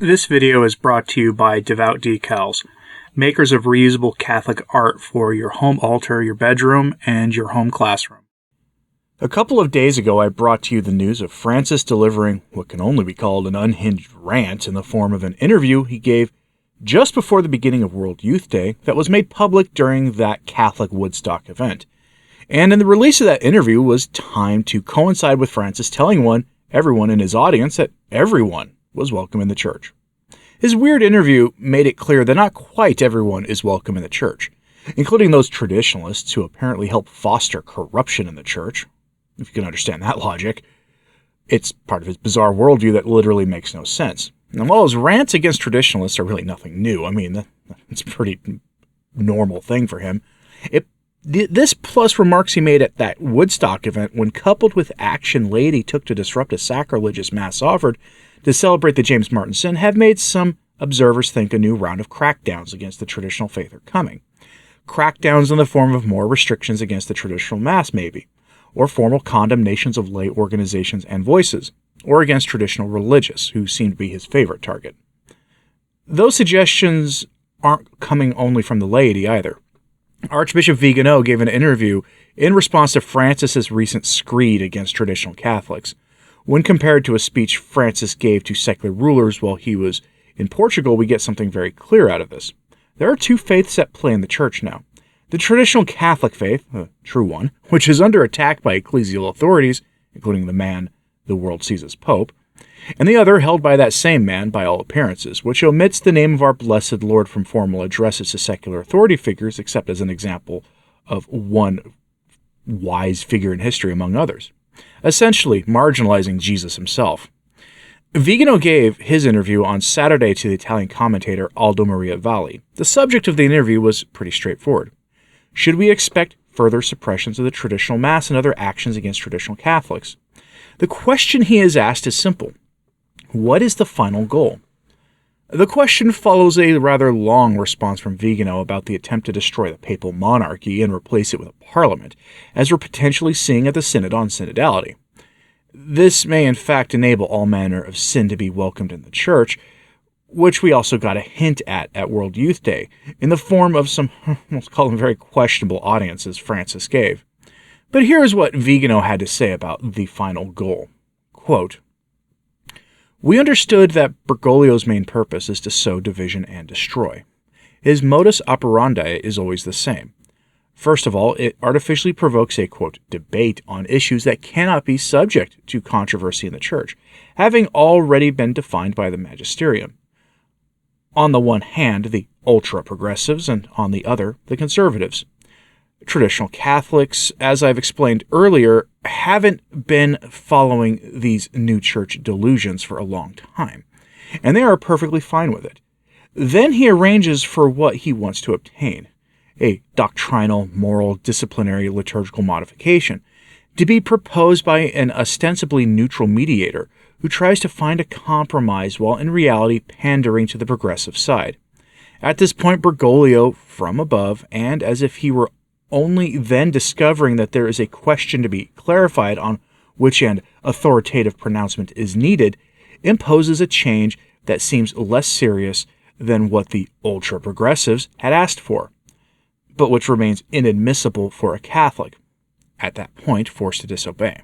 This video is brought to you by Devout Decals, makers of reusable Catholic art for your home altar, your bedroom, and your home classroom. A couple of days ago, I brought to you the news of Francis delivering what can only be called an unhinged rant in the form of an interview he gave just before the beginning of World Youth Day that was made public during that Catholic Woodstock event. And in the release of that interview was timed to coincide with Francis telling everyone in his audience that everyone was welcome in the church. His weird interview made it clear that not quite everyone is welcome in the church, including those traditionalists who apparently help foster corruption in the church. If you can understand that logic, it's part of his bizarre worldview that literally makes no sense. And while his rants against traditionalists are really nothing new, I mean, it's a pretty normal thing for him, this plus remarks he made at that Woodstock event, when coupled with action laity took to disrupt a sacrilegious mass offered to celebrate the James Martin sin, have made some observers think a new round of crackdowns against the traditional faith are coming. Crackdowns in the form of more restrictions against the traditional mass, maybe, or formal condemnations of lay organizations and voices, or against traditional religious, who seem to be his favorite target. Those suggestions aren't coming only from the laity either. Archbishop Viganò gave an interview in response to Francis's recent screed against traditional Catholics. When compared to a speech Francis gave to secular rulers while he was in Portugal, we get something very clear out of this. There are two faiths at play in the church now. The traditional Catholic faith, the true one, which is under attack by ecclesial authorities, including the man the world sees as Pope, and the other held by that same man by all appearances, which omits the name of our blessed Lord from formal addresses to secular authority figures, except as an example of one wise figure in history among others, essentially marginalizing Jesus himself. Vigano gave his interview on Saturday to the Italian commentator Aldo Maria Valli. The subject of the interview was pretty straightforward. Should we expect further suppressions of the traditional Mass and other actions against traditional Catholics? The question he is asked is simple. What is the final goal? The question follows a rather long response from Vigano about the attempt to destroy the papal monarchy and replace it with a parliament, as we're potentially seeing at the Synod on synodality. This may in fact enable all manner of sin to be welcomed in the church, which we also got a hint at World Youth Day, in the form of some, let's call them very questionable audiences Francis gave. But here is what Vigano had to say about the final goal. Quote, "We understood that Bergoglio's main purpose is to sow division and destroy. His modus operandi is always the same. First of all, it artificially provokes a, quote, debate on issues that cannot be subject to controversy in the church, having already been defined by the magisterium. On the one hand, the ultra-progressives, and on the other, the conservatives. Traditional Catholics, as I've explained earlier, haven't been following these new church delusions for a long time, and they are perfectly fine with it. Then he arranges for what he wants to obtain, a doctrinal, moral, disciplinary, liturgical modification, to be proposed by an ostensibly neutral mediator who tries to find a compromise while in reality pandering to the progressive side. At this point, Bergoglio, from above, and as if he were only then discovering that there is a question to be clarified on which end authoritative pronouncement is needed, imposes a change that seems less serious than what the ultra-progressives had asked for, but which remains inadmissible for a Catholic, at that point forced to disobey.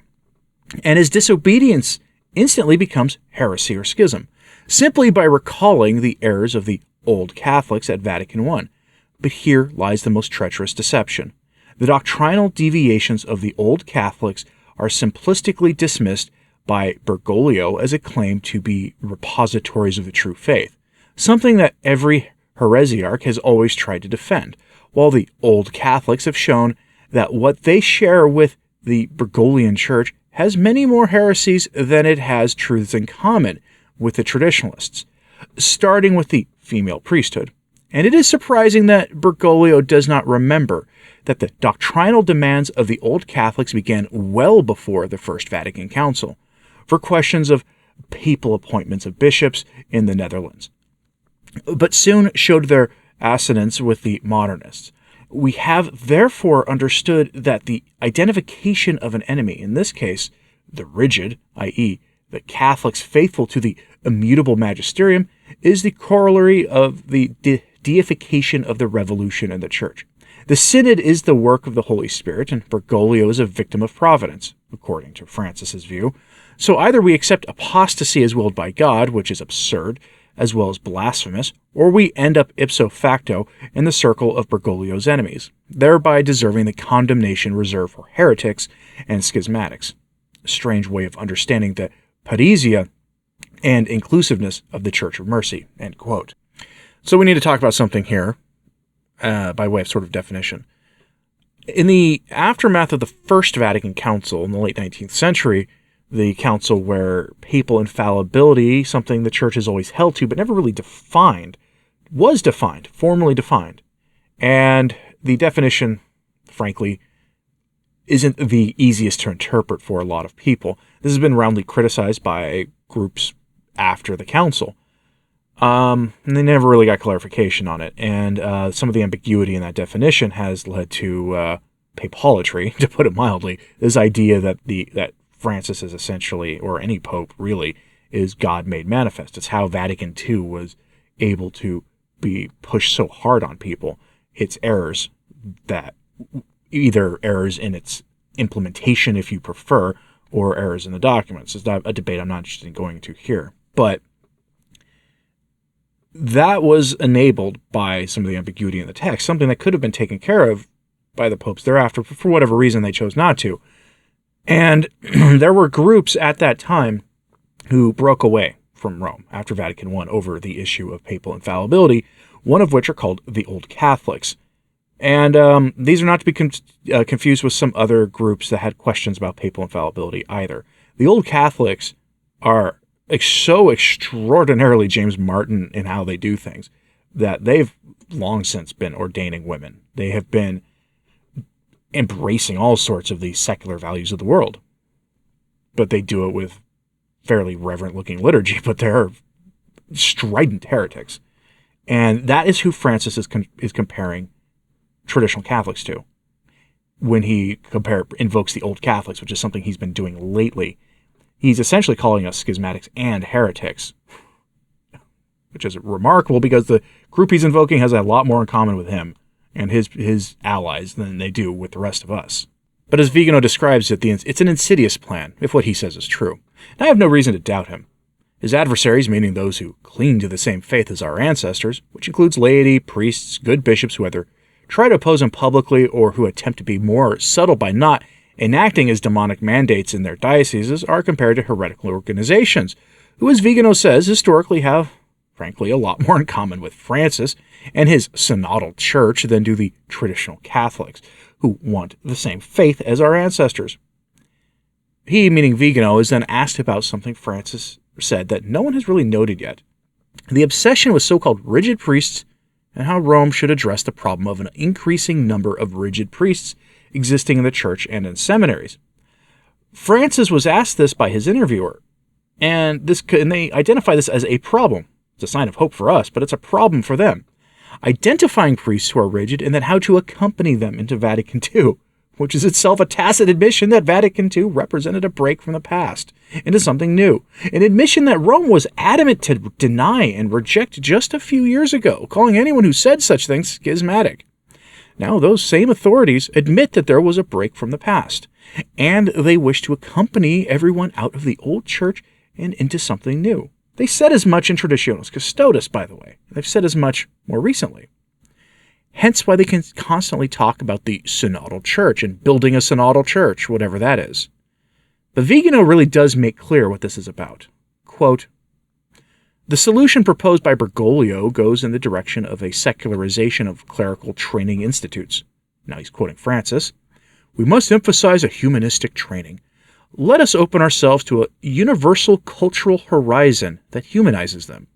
And his disobedience instantly becomes heresy or schism, simply by recalling the errors of the old Catholics at Vatican I. But here lies the most treacherous deception. The doctrinal deviations of the old Catholics are simplistically dismissed by Bergoglio as a claim to be repositories of the true faith, something that every heresiarch has always tried to defend, while the old Catholics have shown that what they share with the Bergoglian Church has many more heresies than it has truths in common with the traditionalists, starting with the female priesthood. And it is surprising that Bergoglio does not remember that the doctrinal demands of the old Catholics began well before the First Vatican Council, for questions of papal appointments of bishops in the Netherlands, but soon showed their assonance with the modernists. We have therefore understood that the identification of an enemy, in this case, the rigid, i.e., the Catholics faithful to the immutable magisterium is the corollary of the deification of the revolution in the Church. The synod is the work of the Holy Spirit, and Bergoglio is a victim of providence, according to Francis's view. So either we accept apostasy as willed by God, which is absurd, as well as blasphemous, or we end up ipso facto in the circle of Bergoglio's enemies, thereby deserving the condemnation reserved for heretics and schismatics. A strange way of understanding the parousia and inclusiveness of the Church of Mercy, end quote. So we need to talk about something here, by way of sort of definition. In the aftermath of the First Vatican Council in the late 19th century, the council where papal infallibility, something the Church has always held to but never really defined, was defined, formally defined. And the definition, frankly, isn't the easiest to interpret for a lot of people. This has been roundly criticized by groups after the council. And they never really got clarification on it. And some of the ambiguity in that definition has led to papolatry, to put it mildly. This idea that that Francis is essentially, or any pope really, is God made manifest. It's how Vatican II was able to be pushed so hard on people. It's errors that, either errors in its implementation, if you prefer, or errors in the documents. It's not a debate I'm not interested in going into here. But that was enabled by some of the ambiguity in the text, something that could have been taken care of by the popes thereafter, but for whatever reason they chose not to. And there were groups at that time who broke away from Rome after Vatican I over the issue of papal infallibility, one of which are called the Old Catholics. And these are not to be confused with some other groups that had questions about papal infallibility either. The Old Catholics are so extraordinarily James Martin in how they do things that they've long since been ordaining women. They have been embracing all sorts of the secular values of the world. But they do it with fairly reverent-looking liturgy, but they're strident heretics. And that is who Francis is comparing traditional Catholics to when he invokes the Old Catholics, which is something he's been doing lately. He's essentially calling us schismatics and heretics, which is remarkable because the group he's invoking has a lot more in common with him and his allies than they do with the rest of us. But as Vigano describes it, it's an insidious plan, if what he says is true. And I have no reason to doubt him. His adversaries, meaning those who cling to the same faith as our ancestors, which includes laity, priests, good bishops who either try to oppose him publicly or who attempt to be more subtle by not enacting his demonic mandates in their dioceses, are compared to heretical organizations, who, as Vigano says, historically have, frankly, a lot more in common with Francis and his synodal church than do the traditional Catholics, who want the same faith as our ancestors. He, meaning Vigano, is then asked about something Francis said that no one has really noted yet: the obsession with so-called rigid priests and how Rome should address the problem of an increasing number of rigid priests existing in the church and in seminaries. Francis was asked this by his interviewer, and they identify this as a problem. It's a sign of hope for us, but it's a problem for them. Identifying priests who are rigid and then how to accompany them into Vatican II, which is itself a tacit admission that Vatican II represented a break from the past into something new, an admission that Rome was adamant to deny and reject just a few years ago, calling anyone who said such things schismatic. Now, those same authorities admit that there was a break from the past, and they wish to accompany everyone out of the old church and into something new. They said as much in Traditionalists Custodes, by the way. They've said as much more recently. Hence why they can constantly talk about the synodal church and building a synodal church, whatever that is. But Vigano really does make clear what this is about. Quote, "The solution proposed by Bergoglio goes in the direction of a secularization of clerical training institutes." Now he's quoting Francis. "We must emphasize a humanistic training. Let us open ourselves to a universal cultural horizon that humanizes them.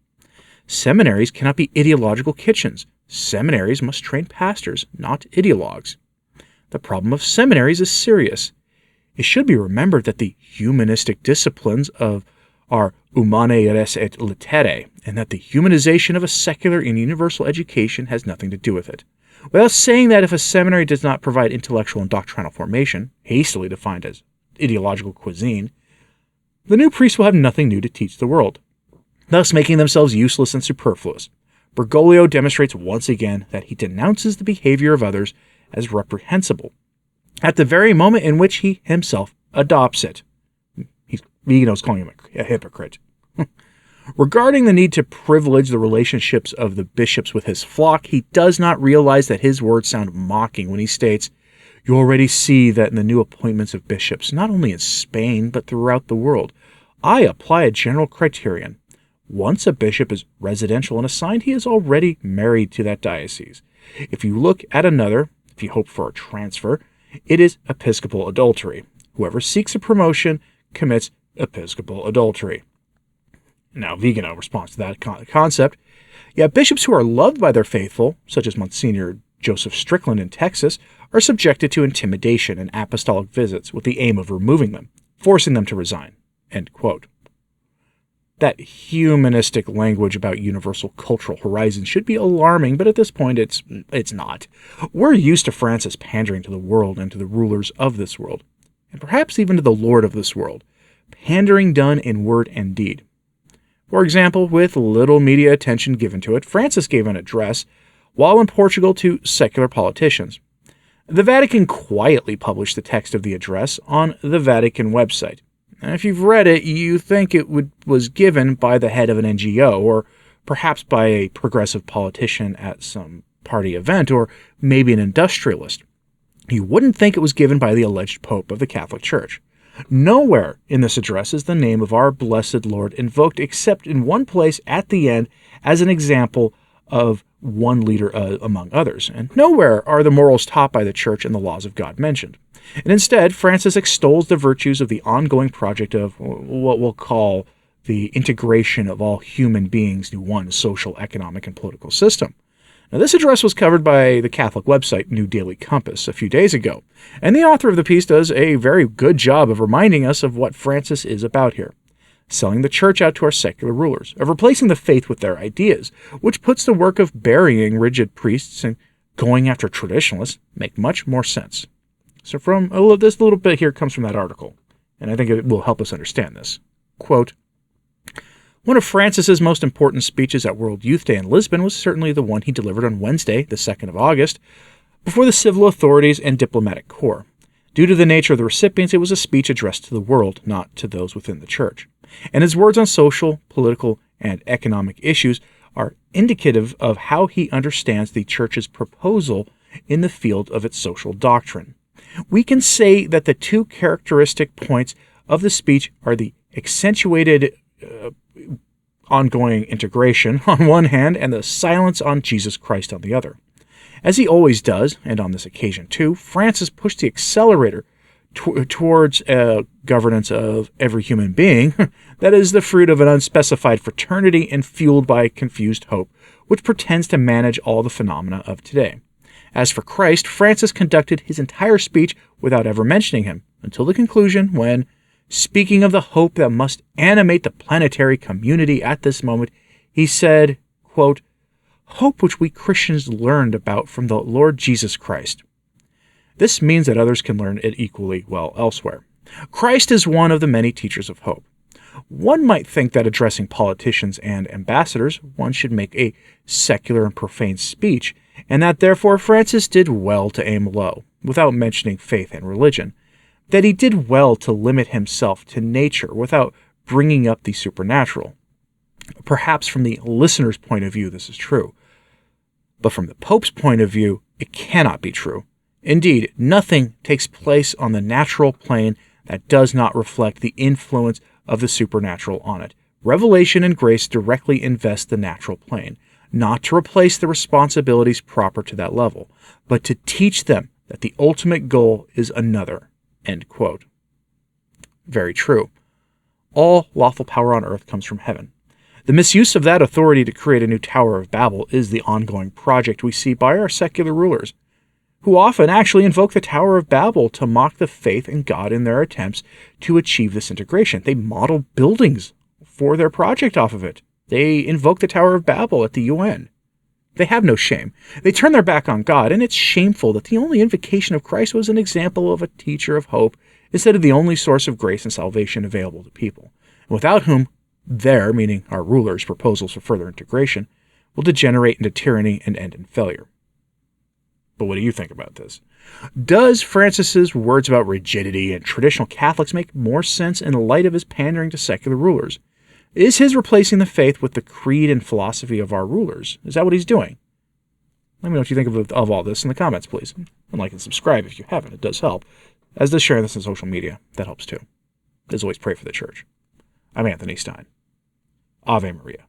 Seminaries cannot be ideological kitchens. Seminaries must train pastors, not ideologues. The problem of seminaries is serious. It should be remembered that the humanistic disciplines are humanae res et litterae, and that the humanization of a secular and universal education has nothing to do with it. Without saying that if a seminary does not provide intellectual and doctrinal formation, hastily defined as ideological cuisine, the new priest will have nothing new to teach the world. thus making themselves useless and superfluous. Bergoglio demonstrates once again that he denounces the behavior of others as reprehensible, at the very moment in which he himself adopts it. Vigano's calling him a hypocrite. Regarding the need to privilege the relationships of the bishops with his flock, he does not realize that his words sound mocking when he states, "You already see that in the new appointments of bishops, not only in Spain, but throughout the world, I apply a general criterion. Once a bishop is residential and assigned, he is already married to that diocese. If you look at another, if you hope for a transfer, it is episcopal adultery. Whoever seeks a promotion commits episcopal adultery." Now, Vigano responds to that concept. Yet bishops who are loved by their faithful, such as Monsignor Joseph Strickland in Texas, are subjected to intimidation and apostolic visits with the aim of removing them, forcing them to resign. End quote. That humanistic language about universal cultural horizons should be alarming, but at this point it's not. We're used to Francis pandering to the world and to the rulers of this world, and perhaps even to the Lord of this world, pandering done in word and deed. For example, with little media attention given to it, Francis gave an address while in Portugal to secular politicians. The Vatican quietly published the text of the address on the Vatican website. And if you've read it, you think it was given by the head of an NGO, or perhaps by a progressive politician at some party event, or maybe an industrialist. You wouldn't think it was given by the alleged Pope of the Catholic Church. Nowhere in this address is the name of our blessed Lord invoked, except in one place at the end as an example of one leader among others. And nowhere are the morals taught by the Church and the laws of God mentioned. And instead, Francis extols the virtues of the ongoing project of what we'll call the integration of all human beings into one social, economic, and political system. Now, this address was covered by the Catholic website New Daily Compass a few days ago, and the author of the piece does a very good job of reminding us of what Francis is about here. Selling the church out to our secular rulers, of replacing the faith with their ideas, which puts the work of burying rigid priests and going after traditionalists make much more sense. So this little bit here comes from that article, and I think it will help us understand this. Quote, "One of Francis's most important speeches at World Youth Day in Lisbon was certainly the one he delivered on Wednesday, the 2nd of August, before the civil authorities and diplomatic corps. Due to the nature of the recipients, it was a speech addressed to the world, not to those within the Church. And his words on social, political, and economic issues are indicative of how he understands the Church's proposal in the field of its social doctrine. We can say that the two characteristic points of the speech are the accentuated ongoing integration on one hand and the silence on Jesus Christ on the other. As he always does, and on this occasion too, Francis pushed the accelerator towards governance of every human being that is the fruit of an unspecified fraternity and fueled by confused hope, which pretends to manage all the phenomena of today. As for Christ, Francis conducted his entire speech without ever mentioning him, until the conclusion when, speaking of the hope that must animate the planetary community at this moment, he said, quote, 'Hope which we Christians learned about from the Lord Jesus Christ.' This means that others can learn it equally well elsewhere. Christ is one of the many teachers of hope. One might think that addressing politicians and ambassadors, one should make a secular and profane speech, and that therefore Francis did well to aim low, without mentioning faith and religion, that he did well to limit himself to nature without bringing up the supernatural. Perhaps from the listener's point of view this is true, but from the Pope's point of view it cannot be true. Indeed, nothing takes place on the natural plane that does not reflect the influence of the supernatural on it. Revelation and grace directly invest the natural plane, not to replace the responsibilities proper to that level, but to teach them that the ultimate goal is another." End quote. Very true. All lawful power on earth comes from heaven. The misuse of that authority to create a new Tower of Babel is the ongoing project we see by our secular rulers, who often actually invoke the Tower of Babel to mock the faith in God in their attempts to achieve this integration. They model buildings for their project off of it. They invoke the Tower of Babel at the UN. They have no shame. They turn their back on God, and it's shameful that the only invocation of Christ was an example of a teacher of hope instead of the only source of grace and salvation available to people, and without whom Their, meaning our rulers' proposals for further integration, will degenerate into tyranny and end in failure. But what do you think about this? Does Francis's words about rigidity and traditional Catholics make more sense in light of his pandering to secular rulers? Is his replacing the faith with the creed and philosophy of our rulers? Is that what he's doing? Let me know what you think of all this in the comments, please. And like and subscribe if you haven't. It does help. As does sharing this on social media. That helps too. As always, pray for the church. I'm Anthony Stine. Ave Maria.